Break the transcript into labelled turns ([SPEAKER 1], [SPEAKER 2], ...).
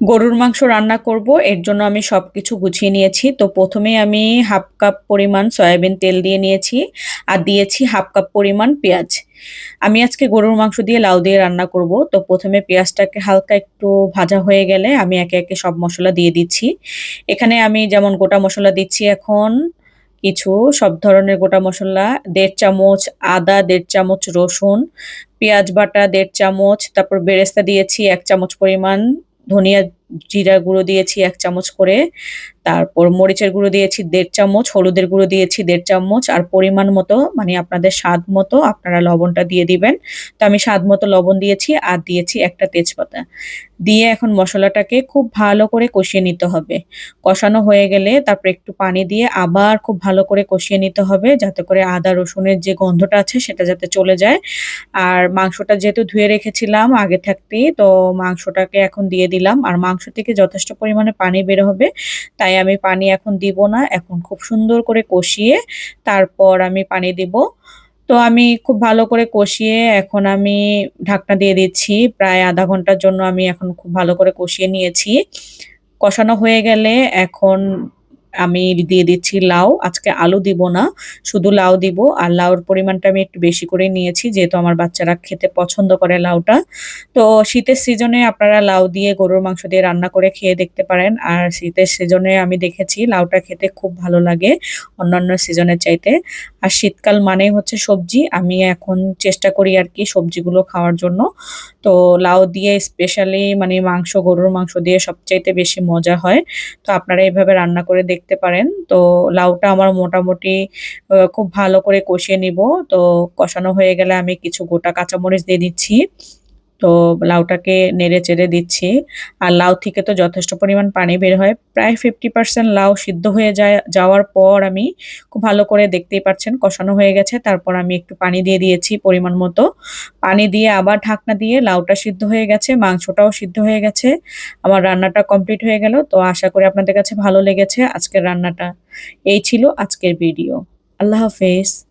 [SPEAKER 1] গরুর মাংস রান্না করব, এর জন্য আমি সবকিছু গুছিয়ে নিয়েছি। তো প্রথমে আমি হাফ কাপ পরিমাণ সয়াবিন তেল দিয়ে নিয়েছি আর দিয়েছি হাফ কাপ পরিমাণ পেঁয়াজ। আমি আজকে গরুর মাংস দিয়ে লাউ দিয়ে রান্না করব। তো প্রথমে পেঁয়াজটাকে হালকা একটু ভাজা হয়ে গেলে আমি একে একে সব মশলা দিয়ে দিচ্ছি। এখানে আমি যেমন গোটা মশলা দিচ্ছি এখন কিছু, সব ধরনের গোটা মশলা ১.৫ চামচ আদা, ১.৫ চামচ রসুন, পেঁয়াজ বাটা ১.৫ চামচ, তারপর বেরেস্তা দিয়েছি ১ চামচ পরিমাণ, ধনিয়া জিরা গুঁড়ো দিয়েছি ১ চামচ করে, তারপর মরিচের গুঁড়ো দিয়েছি ১.৫ চামচ, হলুদের গুঁড়ো দিয়েছি ১.৫ চামচ, আর পরিমাণ মতো মানে আপনাদের স্বাদ মতো আপনারা লবণটা দিয়ে দিবেন। তো আমি স্বাদ মতো লবণ দিয়েছি আর দিয়েছি একটা তেজপাতা। দিয়ে এখন মশলাটাকে খুব ভালো করে কষিয়ে নিতে হবে। কষানো হয়ে গেলে তারপর একটু পানি দিয়ে আবার খুব ভালো করে কষিয়ে নিতে হবে, যাতে করে আদা রসুনের যে গন্ধটা আছে সেটা যাতে চলে যায়। আর মাংসটা যেহেতু ধুয়ে রেখেছিলাম আগে থাকতেই, তো মাংসটাকে এখন দিয়ে দিলাম। আর মাংস থেকে যথেষ্ট পরিমাণে পানি বের হবে, তাই আমি পানি এখন দিব না। এখন খুব সুন্দর করে কষিয়ে তারপর আমি পানি দিব। তো আমি খুব ভালো করে কষিয়ে এখন আমি ঢাকনা দিয়ে দিচ্ছি। প্রায় ০.৫ ঘন্টার জন্য আমি এখন খুব ভালো করে কষিয়ে নিয়েছি। কষানো হয়ে গেলে এখন আমি দিয়ে দিচ্ছি লাউ। আজকে আলু দিব না, শুধু লাউ দিব। আর লাউর পরিমাণটা আমি একটু বেশি করে নিয়েছি, যেহেতু আমার বাচ্চারা খেতে পছন্দ করে লাউটা। তো শীতের সিজনে আপনারা লাউ দিয়ে গরুর মাংস দিয়ে রান্না করে খেয়ে দেখতে পারেন। আর শীতের সিজনে আমি দেখেছি লাউটা খেতে খুব ভালো লাগে অন্যান্য সিজনের চাইতে। আর শীতকাল মানেই হচ্ছে সবজি। আমি এখন চেষ্টা করি আরকি সবজিগুলো খাওয়ার জন্য। তো লাউ দিয়ে স্পেশালি মানে মাংস, গরুর মাংস দিয়ে সবচাইতে বেশি মজা হয়। তো আপনারা এভাবে রান্না করে দেখতে পারেন। তো লাউটা আমার মোটামুটি খুব ভালো করে কষিয়ে নিবো। তো কষানো হয়ে গেলে আমি কিছু গোটা কাঁচামরিচ দিয়ে দিচ্ছি। তো লাউটাকে নেড়ে-চেড়ে দিচ্ছি। আর লাউ থেকে তো যথেষ্ট পরিমাণ পানি বের হয়। প্রায় 50% লাউ সিদ্ধ হয়ে যাওয়ার পর আমি খুব ভালো করে দেখতেই পাচ্ছেন কষানো হয়ে গেছে। তারপর আমি একটু পানি দিয়ে দিয়েছি পরিমাণ মতো। পানি দিয়ে আবার ঢাকনা দিয়ে লাউটা সিদ্ধ হয়ে গেছে, মাংসটাও সিদ্ধ হয়ে গেছে। আমার রান্নাটা কমপ্লিট হয়ে গেল। তো আশা করি আপনাদের কাছে ভালো লেগেছে আজকের রান্নাটা। এই ছিল আজকের ভিডিও। আল্লাহ হাফেজ।